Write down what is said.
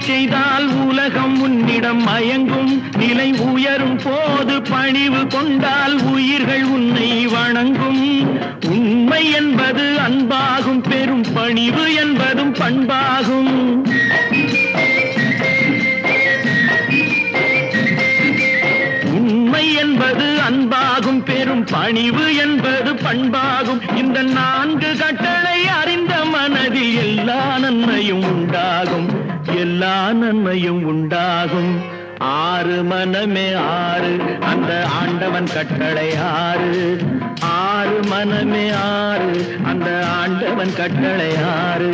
செய்தால் உலகம் உன்னிடம் மயங்கும். நிலை உயரும் போது பணிவு கொண்டால் உயிர்கள் உன்னை வணங்கும். உண்மை என்பது அன்பாகும், பெரும் பணிவு என்பதும் பண்பாகும். உண்மை என்பது அன்பாகும், பெரும் பணிவு என்பது பண்பாகும். இந்த 4 கட்டளை அறிந்த மனதில் எல்லா நன்மையும் உண்டாகும், எல்லா நன்மையும் உண்டாகும். 6 மனமே 6, அந்த ஆண்டவன் கட்டளை 6. 6 மனமே 6, அந்த ஆண்டவன் கட்டளை 6.